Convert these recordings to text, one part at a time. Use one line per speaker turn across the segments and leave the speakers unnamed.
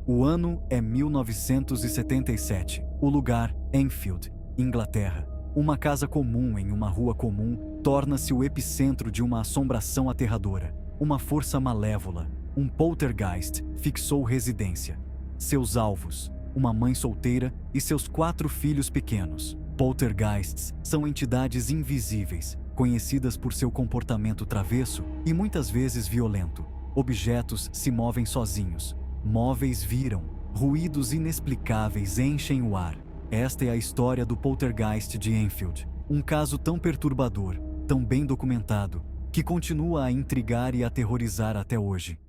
O ano é 1977. O lugar, Enfield, Inglaterra. Uma casa comum em uma rua comum torna-se o epicentro de uma assombração aterradora. Uma força malévola, um poltergeist, fixou residência. Seus alvos, uma mãe solteira e seus 4 filhos pequenos. Poltergeists são entidades invisíveis, conhecidas por seu comportamento travesso e muitas vezes violento. Objetos se movem sozinhos. Móveis viram. Ruídos inexplicáveis enchem o ar. Esta é a história do poltergeist de Enfield. Um caso tão perturbador, tão bem documentado, que continua a intrigar e aterrorizar até hoje.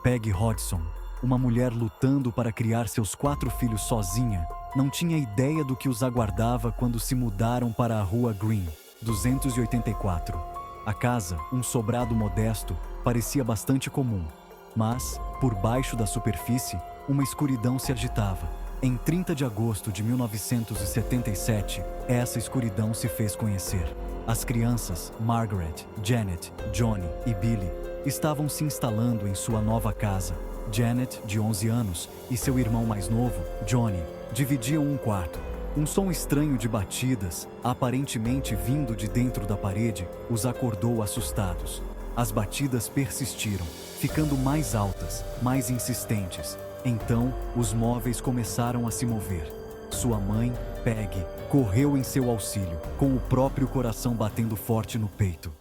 Peggy Hodgson, uma mulher lutando para criar seus 4 filhos sozinha, não tinha ideia do que os aguardava quando se mudaram para a Rua Green, 284. A casa, um sobrado modesto, parecia bastante comum, mas, por baixo da superfície, uma escuridão se agitava. Em 30 de agosto de 1977, essa escuridão se fez conhecer. As crianças, Margaret, Janet, Johnny e Billy, estavam se instalando em sua nova casa. Janet, de 11 anos, e seu irmão mais novo, Johnny, dividiam um quarto. Um som estranho de batidas, aparentemente vindo de dentro da parede, os acordou assustados. As batidas persistiram, ficando mais altas, mais insistentes. Então, os móveis começaram a se mover. Sua mãe, Peggy, correu em seu auxílio, com o próprio coração batendo forte no peito.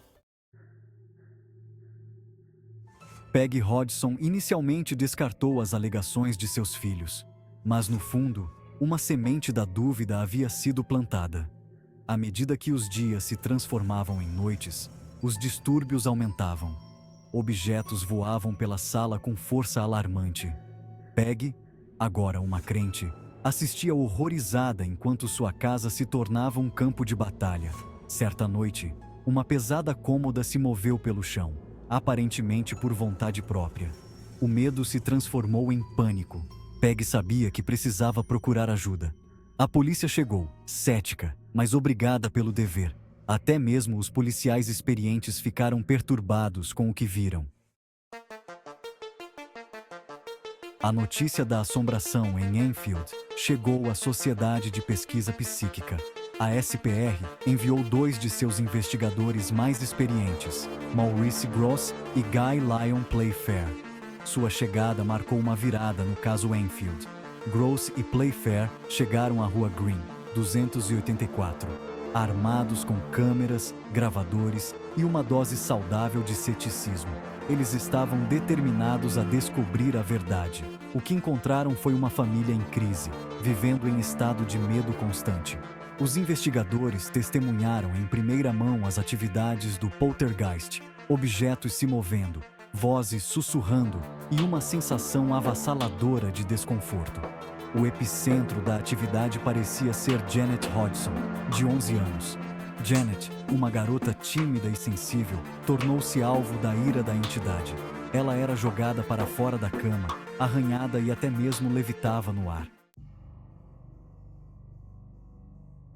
Peggy Hodgson inicialmente descartou as alegações de seus filhos, mas no fundo, uma semente da dúvida havia sido plantada. À medida que os dias se transformavam em noites, os distúrbios aumentavam. Objetos voavam pela sala com força alarmante. Peggy, agora uma crente, assistia horrorizada enquanto sua casa se tornava um campo de batalha. Certa noite, uma pesada cômoda se moveu pelo chão, aparentemente por vontade própria. O medo se transformou em pânico. Peggy sabia que precisava procurar ajuda. A polícia chegou, cética, mas obrigada pelo dever. Até mesmo os policiais experientes ficaram perturbados com o que viram. A notícia da assombração em Enfield chegou à Sociedade de Pesquisa Psíquica. A SPR enviou 2 de seus investigadores mais experientes, Maurice Gross e Guy Lyon Playfair. Sua chegada marcou uma virada no caso Enfield. Gross e Playfair chegaram à Rua Green, 284, armados com câmeras, gravadores e uma dose saudável de ceticismo. Eles estavam determinados a descobrir a verdade. O que encontraram foi uma família em crise, vivendo em estado de medo constante. Os investigadores testemunharam em primeira mão as atividades do poltergeist, objetos se movendo, vozes sussurrando e uma sensação avassaladora de desconforto. O epicentro da atividade parecia ser Janet Hodgson, de 11 anos. Janet, uma garota tímida e sensível, tornou-se alvo da ira da entidade. Ela era jogada para fora da cama, arranhada e até mesmo levitava no ar.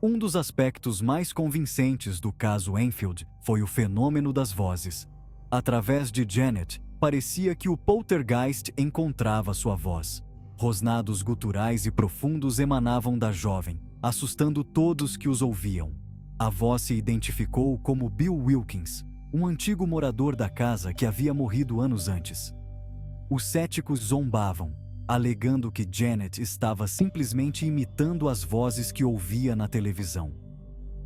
Um dos aspectos mais convincentes do caso Enfield foi o fenômeno das vozes. Através de Janet, parecia que o poltergeist encontrava sua voz. Rosnados guturais e profundos emanavam da jovem, assustando todos que os ouviam. A voz se identificou como Bill Wilkins, um antigo morador da casa que havia morrido anos antes. Os céticos zombavam, alegando que Janet estava simplesmente imitando as vozes que ouvia na televisão.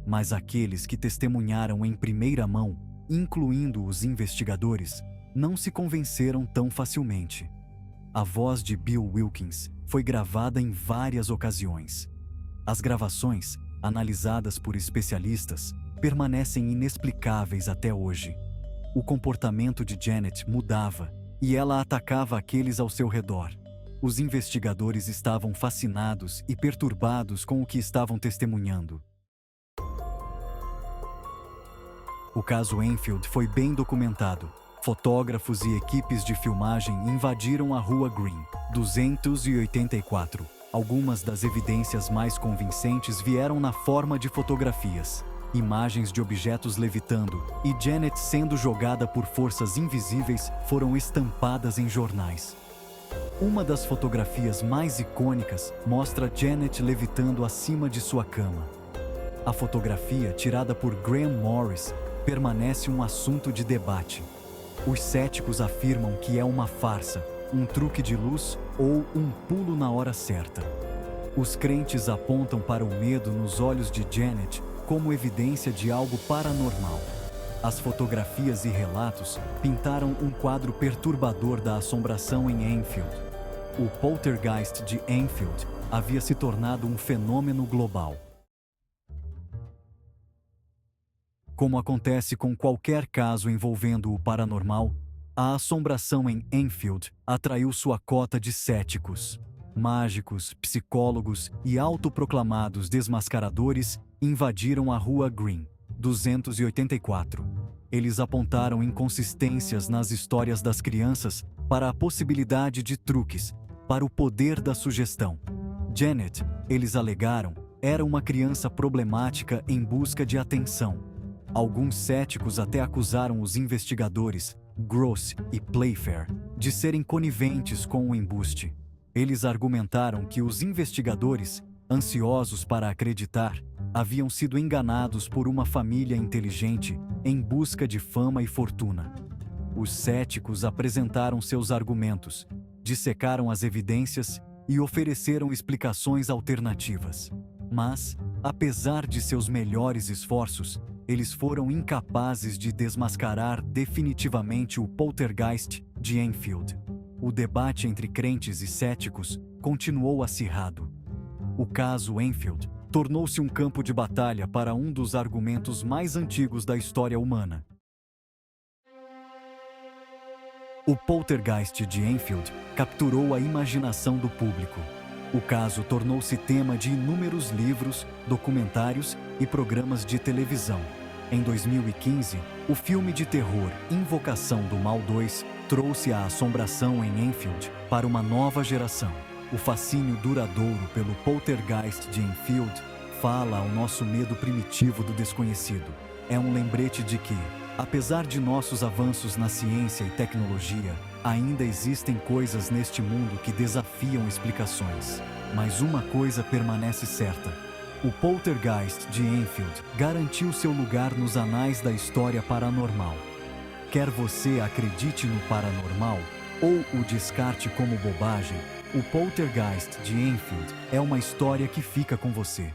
Mas aqueles que testemunharam em primeira mão, incluindo os investigadores, não se convenceram tão facilmente. A voz de Bill Wilkins foi gravada em várias ocasiões. As gravações, analisadas por especialistas, permanecem inexplicáveis até hoje. O comportamento de Janet mudava e ela atacava aqueles ao seu redor. Os investigadores estavam fascinados e perturbados com o que estavam testemunhando. O caso Enfield foi bem documentado. Fotógrafos e equipes de filmagem invadiram a Rua Green, 284. Algumas das evidências mais convincentes vieram na forma de fotografias. Imagens de objetos levitando e Janet sendo jogada por forças invisíveis foram estampadas em jornais. Uma das fotografias mais icônicas mostra Janet levitando acima de sua cama. A fotografia, tirada por Graham Morris, permanece um assunto de debate. Os céticos afirmam que é uma farsa, um truque de luz ou um pulo na hora certa. Os crentes apontam para o medo nos olhos de Janet como evidência de algo paranormal. As fotografias e relatos pintaram um quadro perturbador da assombração em Enfield. O poltergeist de Enfield havia se tornado um fenômeno global. Como acontece com qualquer caso envolvendo o paranormal, a assombração em Enfield atraiu sua cota de céticos. Mágicos, psicólogos e autoproclamados desmascaradores invadiram a Rua Green, 284. Eles apontaram inconsistências nas histórias das crianças para a possibilidade de truques, para o poder da sugestão. Janet, eles alegaram, era uma criança problemática em busca de atenção. Alguns céticos até acusaram os investigadores, Gross e Playfair, de serem coniventes com o embuste. Eles argumentaram que os investigadores, ansiosos para acreditar, haviam sido enganados por uma família inteligente em busca de fama e fortuna. Os céticos apresentaram seus argumentos, dissecaram as evidências e ofereceram explicações alternativas. Mas, apesar de seus melhores esforços, eles foram incapazes de desmascarar definitivamente o poltergeist de Enfield. O debate entre crentes e céticos continuou acirrado. O caso Enfield tornou-se um campo de batalha para um dos argumentos mais antigos da história humana. O poltergeist de Enfield capturou a imaginação do público. O caso tornou-se tema de inúmeros livros, documentários e programas de televisão. Em 2015, o filme de terror Invocação do Mal 2 trouxe a assombração em Enfield para uma nova geração. O fascínio duradouro pelo poltergeist de Enfield fala ao nosso medo primitivo do desconhecido. É um lembrete de que, apesar de nossos avanços na ciência e tecnologia, ainda existem coisas neste mundo que desafiam explicações. Mas uma coisa permanece certa: o poltergeist de Enfield garantiu seu lugar nos anais da história paranormal. Quer você acredite no paranormal ou o descarte como bobagem, o poltergeist de Enfield é uma história que fica com você.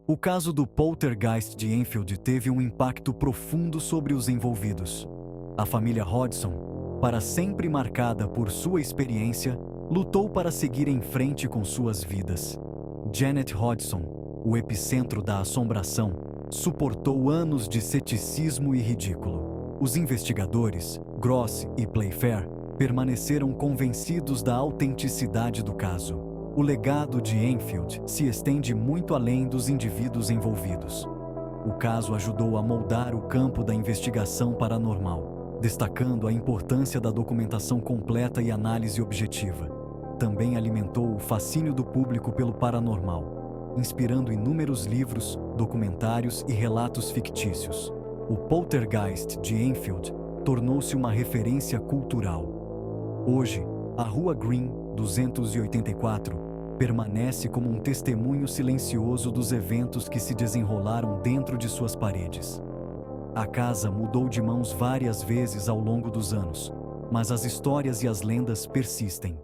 O caso do poltergeist de Enfield teve um impacto profundo sobre os envolvidos. A família Hodgson, para sempre marcada por sua experiência, lutou para seguir em frente com suas vidas. Janet Hodgson, o epicentro da assombração, suportou anos de ceticismo e ridículo. Os investigadores, Gross e Playfair, permaneceram convencidos da autenticidade do caso. O legado de Enfield se estende muito além dos indivíduos envolvidos. O caso ajudou a moldar o campo da investigação paranormal, destacando a importância da documentação completa e análise objetiva. Também alimentou o fascínio do público pelo paranormal, inspirando inúmeros livros, documentários e relatos fictícios. O poltergeist de Enfield tornou-se uma referência cultural. Hoje, a Rua Green, 284, permanece como um testemunho silencioso dos eventos que se desenrolaram dentro de suas paredes. A casa mudou de mãos várias vezes ao longo dos anos, mas as histórias e as lendas persistem.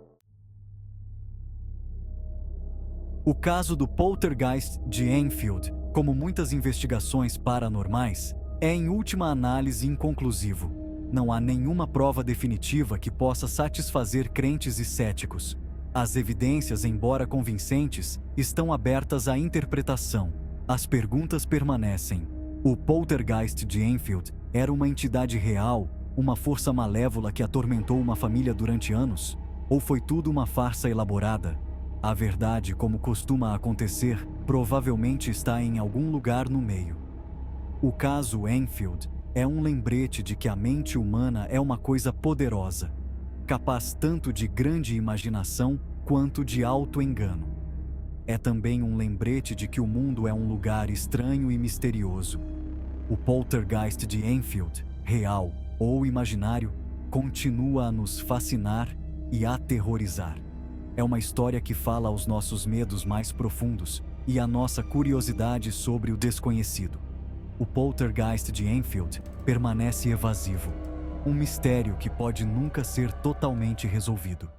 O caso do poltergeist de Enfield, como muitas investigações paranormais, é em última análise inconclusivo. Não há nenhuma prova definitiva que possa satisfazer crentes e céticos. As evidências, embora convincentes, estão abertas à interpretação. As perguntas permanecem. O poltergeist de Enfield era uma entidade real, uma força malévola que atormentou uma família durante anos? Ou foi tudo uma farsa elaborada? A verdade, como costuma acontecer, provavelmente está em algum lugar no meio. O caso Enfield é um lembrete de que a mente humana é uma coisa poderosa, capaz tanto de grande imaginação quanto de auto-engano. é também um lembrete de que o mundo é um lugar estranho e misterioso. O poltergeist de Enfield, real ou imaginário, continua a nos fascinar e aterrorizar. É uma história que fala aos nossos medos mais profundos e à nossa curiosidade sobre o desconhecido. O poltergeist de Enfield permanece evasivo, um mistério que pode nunca ser totalmente resolvido.